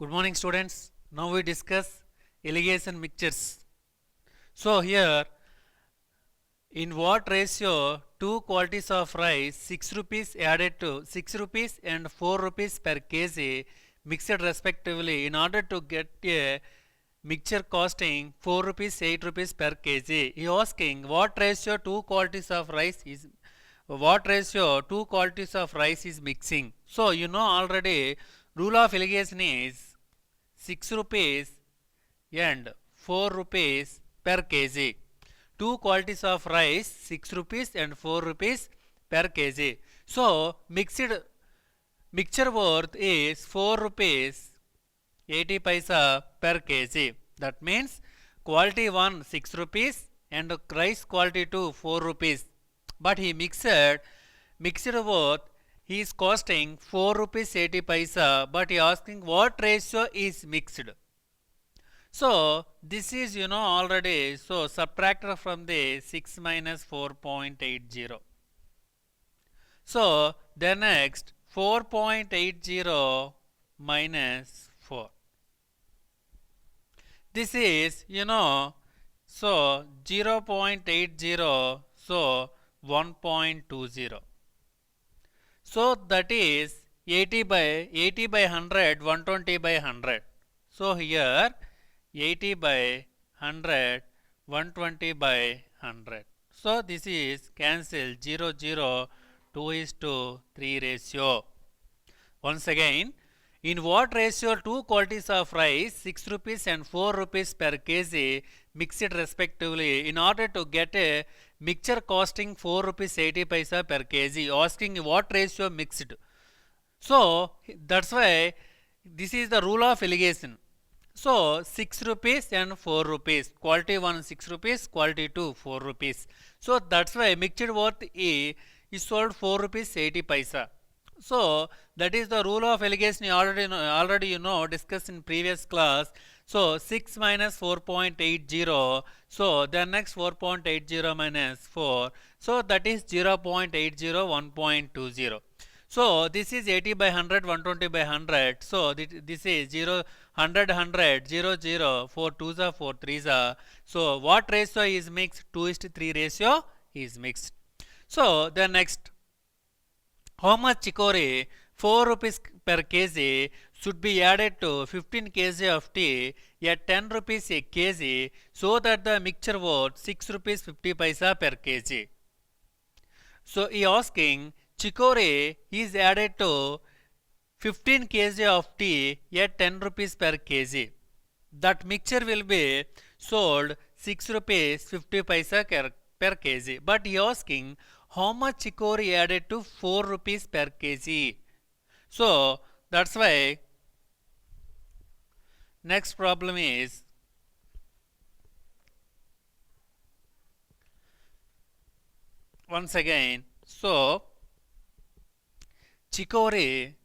Good morning students. Now we discuss alligation mixtures. So here in what ratio two qualities of rice 6 rupees added to 6 rupees and 4 rupees per kg mixed respectively in order to get a mixture costing 4 rupees 8 rupees per kg. He asking what ratio two qualities of rice is mixing. So you know already rule of alligation is 6 rupees and 4 rupees per kg. Two qualities of rice 6 rupees and 4 rupees per kg. So mixture worth is 4 rupees 80 paisa per kg. That means quality 1 6 rupees and rice quality 2 4 rupees. But he mixed worth he is costing 4 rupees 80 paisa, but he asking what ratio is mixed. So this is already, so subtracted from the 6 minus 4.80. So then next 4.80 minus 4. This is so 0.80, so 1.20. So that is 80 by 100, 120 by 100. So here 80 by 100, 120 by 100. So this is cancel 0, 0, 2 is to 3 ratio. Once again, in what ratio two qualities of rice 6 rupees and 4 rupees per kg mixed respectively in order to get a mixture costing 4 rupees 80 paisa per kg, asking what ratio mixed. So that's why this is the rule of alligation. So 6 rupees and 4 rupees, quality 1 6 rupees, quality 2 4 rupees. So that's why mixed worth A is sold 4 rupees 80 paisa. So that is the rule of alligation already discussed in previous class. So 6 minus 4.80, so then next 4.80 minus 4, so that is 0.80, 1.20. So this is 80 by 100, 120 by 100. So this is 0, 100, 100, 0, 0, 4 2s are 4 3s are. So what ratio is mixed? 2:3 ratio is mixed. So the next, how much chicory 4 rupees per kg should be added to 15 kg of tea at 10 rupees a kg so that the mixture worth 6 rupees 50 paisa per kg. So he asking chicory is added to 15 kg of tea at 10 rupees per kg. That mixture will be sold 6 rupees 50 paisa per kg. But he asking how much chicory added to 4 rupees per kg. So that's why next problem is once again, so chicory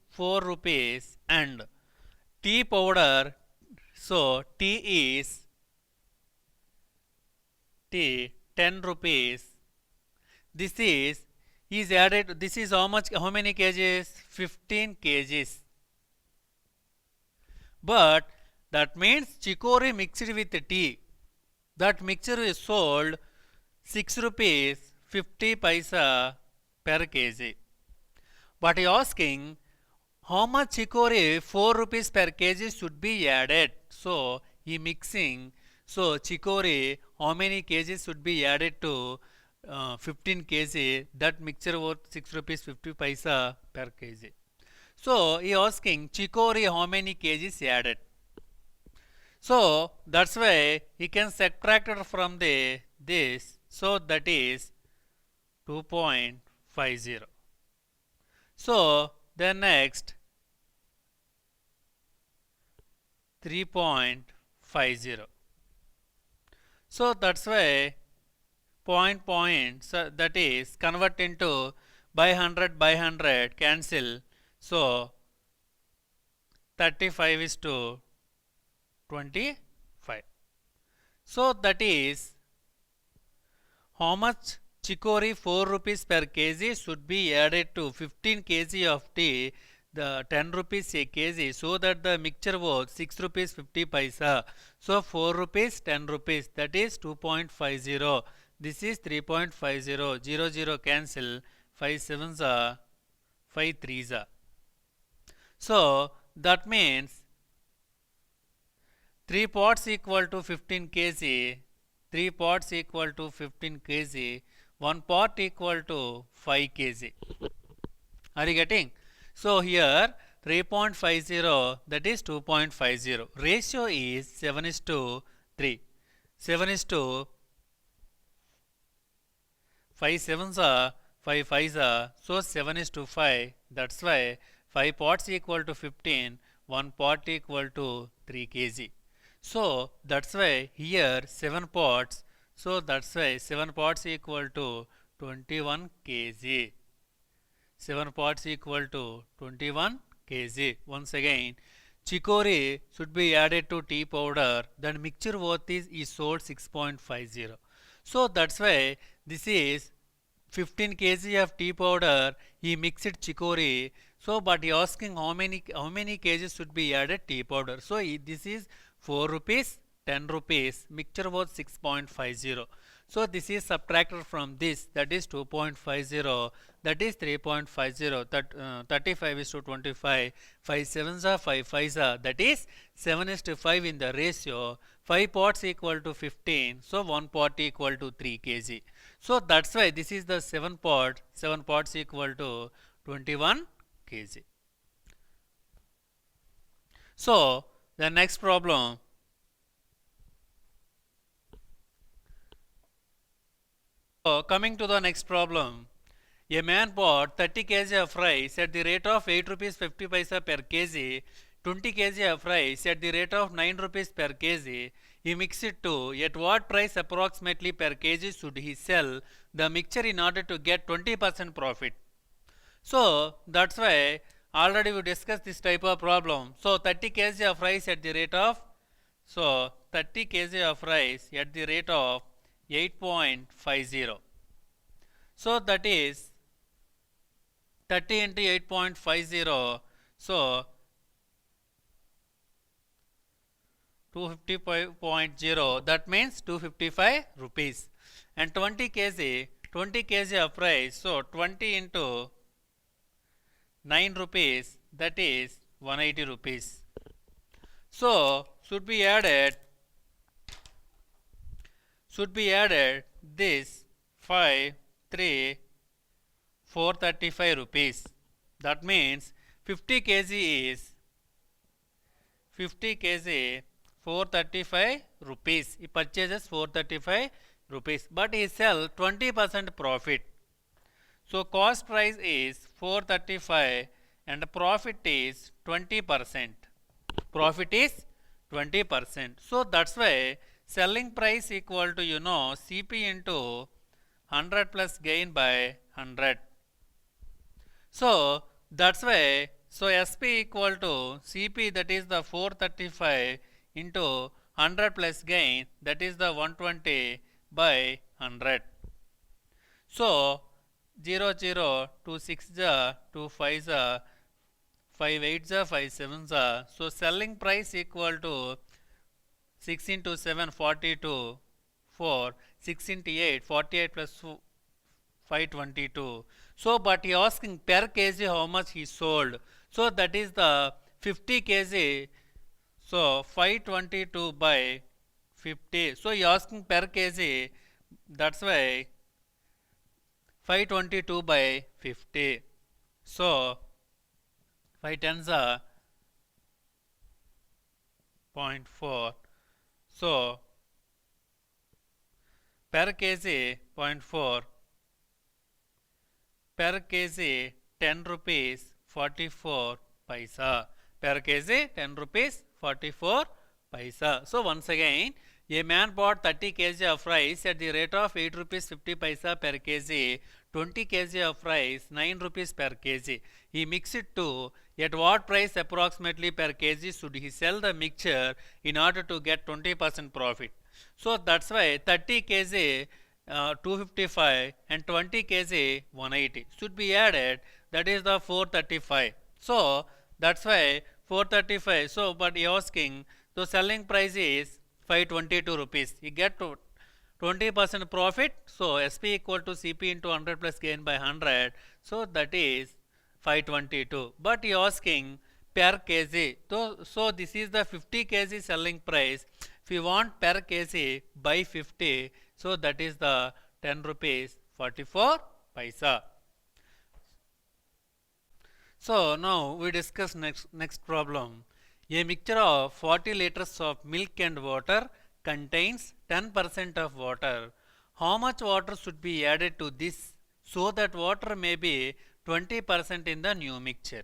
4 rupees and tea powder, so tea is 10 rupees. This is added, this is how many kgs? 15 kgs. But that means chicory mixed with tea, that mixture is sold 6 rupees 50 paisa per kg. But he asking how much chicory 4 rupees per kg should be added. So he mixing, so chicory how many kgs should be added to 15 kg, that mixture worth 6 rupees 50 paisa per kg. So he asking chicory how many kgs added. So that's why he can subtract it from this, so that is 2.50. So then next 3.50. So that's why point, so that is convert into by 100 cancel. So 35 is to 25. So that is how much chicory 4 rupees per kg should be added to 15 kg of tea, the 10 rupees a kg, so that the mixture was 6 rupees 50 paisa. So 4 rupees 10 rupees, that is 2.50. This is 3.50. 0 0 cancel. 5 sevens are 5 threes are. So that means 3 pots equal to 15 kg, 3 pots equal to 15 kg, 1 pot equal to 5 kg. Are you getting? So here 3.50, that is 2.50. Ratio is 7 is to 3. 7 is to 5 sevens are 5 fives are, so 7 is to 5. That's why 5 pots equal to 15, 1 pot equal to 3 kg. So that's why here 7 pots, so that's why 7 pots equal to 21 kg. 7 pots equal to 21 kg. Once again, chicory should be added to tea powder, then mixture worth is sold 6.50. So that's why this is 15 kg of tea powder, he mixed chicory. So but he asking how many kgs should be added tea powder. So this is 4 rupees, 10 rupees, mixture was 6.50. So this is subtracted from this, that is 2.50, that is 3.50, 35 is to 25, 5 sevens are 5 fives are, that is 7 is to 5 in the ratio, 5 pots equal to 15, so 1 pot equal to 3 kg. So that's why this is the 7 pots equal to 21 kg. So the next problem, so coming to the next problem, a man bought 30 kg of rice at the rate of 8 rupees 50 paisa per kg, 20 kg of rice at the rate of 9 rupees per kg. He mixed it to, at what price approximately per kg should he sell the mixture in order to get 20% profit? So that's why already we discussed this type of problem. So 30 kg of rice at the rate of, so 30 kg of rice at the rate of 8.50. So that is 30 into 8.50, so 255.0, that means 255 rupees. And 20 kg of rice, so 20 into 9 rupees, that is 180 rupees. So should be added this 5, 3, 435 rupees. That means 50 kg is 435 rupees. He purchases 435 rupees, but he sells 20% profit. So cost price is 435 and profit is 20%. Profit is 20%. So that's why selling price equal to CP into 100 plus gain by 100. So that's why SP equal to CP, that is the 435 into 100 plus gain, that is the 120 by 100. So 0 0 2 6 2 5 5 8 5 7 so selling price equal to 6 into 7 42, 4, 6 into 8 48 plus 522. So but he asking per kg how much he sold. So that is the 50 kg, so 522 by 50. So he asking per kg, that's why 522 by 50. So 5 tens are 0.4. So per kg 0.4, per kg 10 rupees 44 paisa, per kg 10 rupees 44 paisa. So once again, a man bought 30 kg of rice at the rate of 8 rupees 50 paisa per kg, 20 kg of rice 9 rupees per kg. He mixed it to, at what price approximately per kg should he sell the mixture in order to get 20% profit. So that's why 30 kg 255 and 20 kg 180 should be added, that is the 435. So that's why 435. So but he asking, the selling price is 522 rupees, you get to 20% profit. So SP equal to CP into 100 plus gain by 100, so that is 522. But he asking per kg, so this is the 50 kg selling price. If you want per kg by 50, so that is the 10 rupees 44 paisa. So now we discuss next problem. A mixture of 40 liters of milk and water contains 10% of water. How much water should be added to this so that water may be 20% in the new mixture?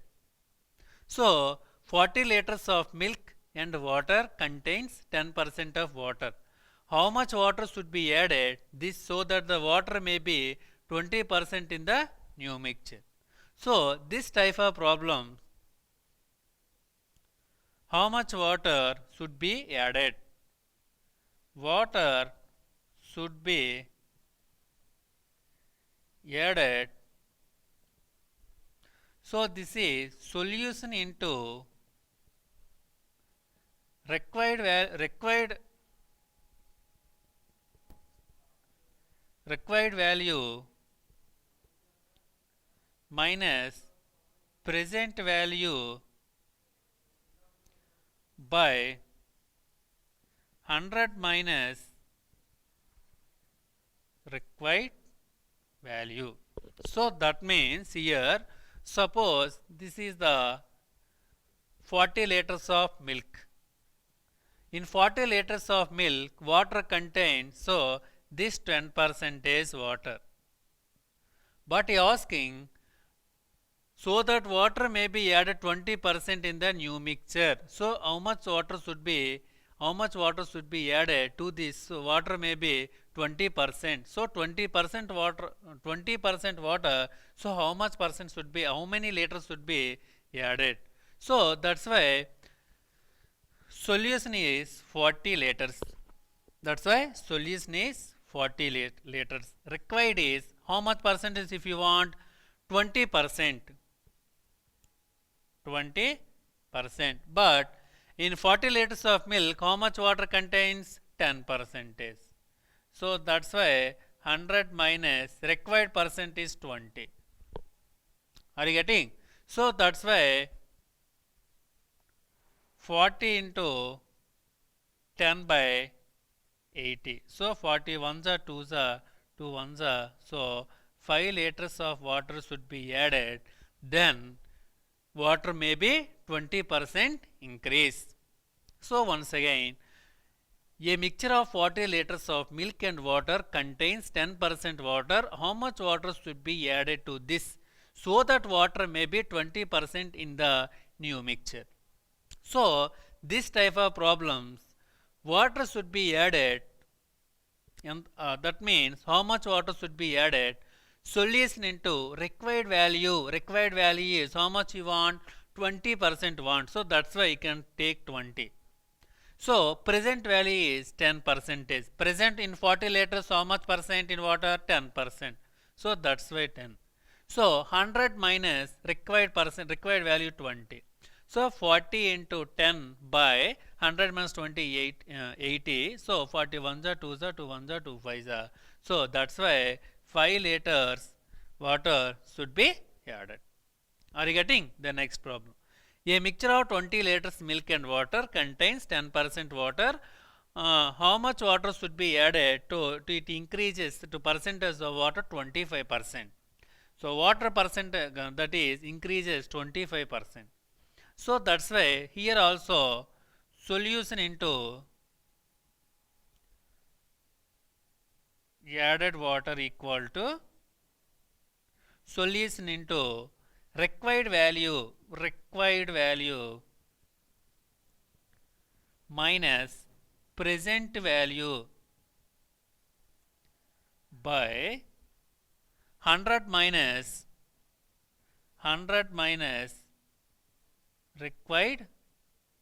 So 40 liters of milk and water contains 10% of water. How much water should be added this so that the water may be 20% in the new mixture? So this type of problem, how much water should be added? Water should be added. So this is solution into required value minus present value by 100 minus required value. So that means here, suppose this is the 40 liters of milk. In 40 liters of milk, water contains, so this 10% is water. But he asking, so that water may be added 20% in the new mixture. So how much water should be added to this? So water may be 20%. So 20% water. So how much percent should be, how many liters should be added? So that's why solution is 40 liters. That's why solution is 40 liters. Required is how much percentage if you want? 20%. 20%. But in 40 liters of milk, how much water contains? 10%. So that's why 100 minus required percent is 20. Are you getting? So that's why 40 into 10 by 80. So 40 ones are 2s are 2 ones are. So 5 liters of water should be added. Then water may be 20% increase. So once again, a mixture of 40 liters of milk and water contains 10% water. How much water should be added to this so that water may be 20% in the new mixture? So this type of problems, water should be added, and that means how much water should be added. Solution into required value. Required value is how much you want? 20% want. So that's why you can take 20. So present value is 10%. Present in 40 liters, how much percent in water? 10%. So that's why 10. So 100 minus required value 20. So 40 into 10 by 100 minus 28, 80. So 40 ones are 2s are 2 ones are 2 5s are. So that's why 5 liters water should be added. Are you getting the next problem? A mixture of 20 liters milk and water contains 10% water. How much water should be added to it increases to percentage of water? 25%. So water percent that is increases 25%. So that's why here also solution into added water equal to solution into required value minus present value by 100 minus required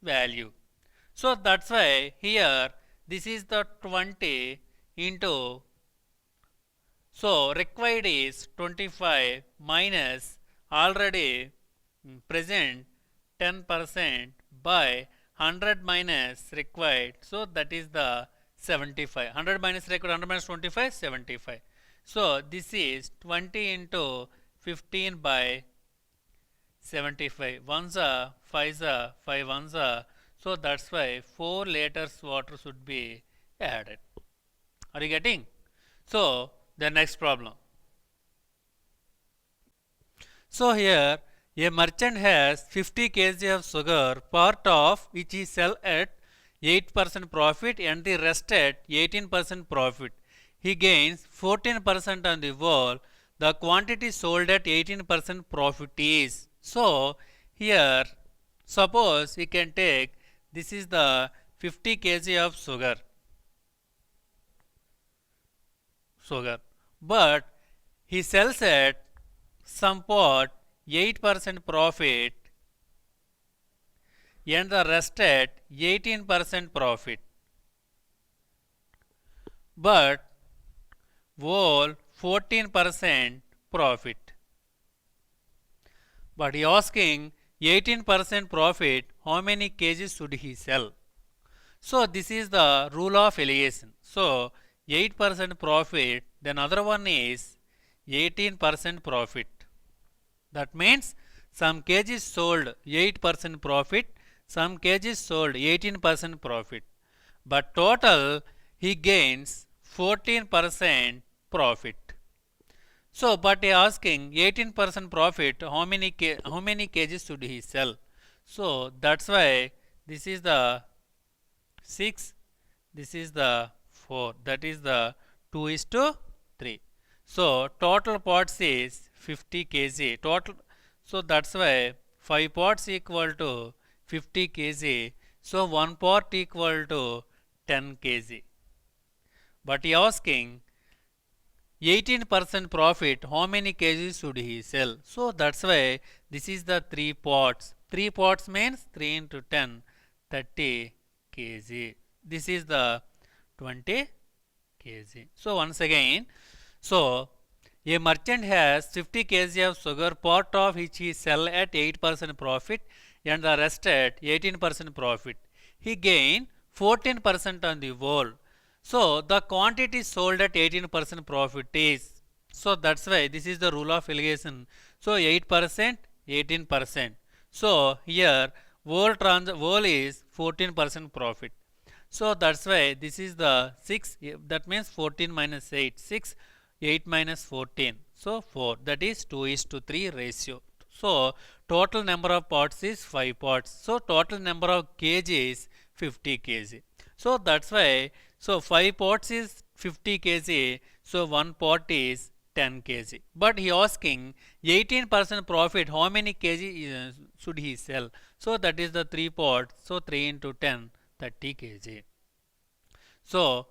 value. So that's why here this is the 20 into So required is 25 minus already present 10% by 100 minus required. So that is the 75. 100 minus required, 100 minus 25, 75. So this is 20 into 15 by 75. Ones are, fives are, 5 ones are. So that's why 4 liters water should be added. Are you getting? So the next problem. So here a merchant has 50 kg of sugar, part of which he sell at 8% profit and the rest at 18% profit. He gains 14% on the whole. The quantity sold at 18% profit is. So here suppose we can take this is the 50 kg of sugar, but he sells at some part 8% profit and the rest at 18% profit, but whole 14% profit. But he asking 18% profit, how many kgs should he sell? So this is the rule of elimination. So 8% profit, then other one is 18% profit. That means some kgs sold 8% profit, some kgs sold 18% profit. But total he gains 14% profit. So, but he asking 18% profit, how many kgs should he sell? So that's why this is the 6, this is the 4, that is the 2 is to 3. So total pots is 50 kg total. So that's why 5 pots equal to 50 kg. So 1 pot equal to 10 kg. But he asking 18% profit, how many kgs should he sell? So that's why this is the 3 pots. 3 pots means 3 into 10, 30 kg. This is the 20 kg. So once again, so a merchant has 50 kg of sugar, part of which he sell at 8% profit and the rest at 18% profit. He gain 14% on the whole. So the quantity sold at 18% profit is. So that's why this is the rule of elimination. So 8%, 18%. So here whole is 14% profit. So that's why this is the 6, that means 14 minus 8, 6, 8 minus 14. So 4, that is 2 is to 3 ratio. So total number of pots is 5 pots. So total number of kg is 50 kg. So that's why, so 5 pots is 50 kg. So 1 pot is 10 kg. But he asking 18% profit, how many kg should he sell? So that is the 3 pots. So 3 into 10, 30 kg. So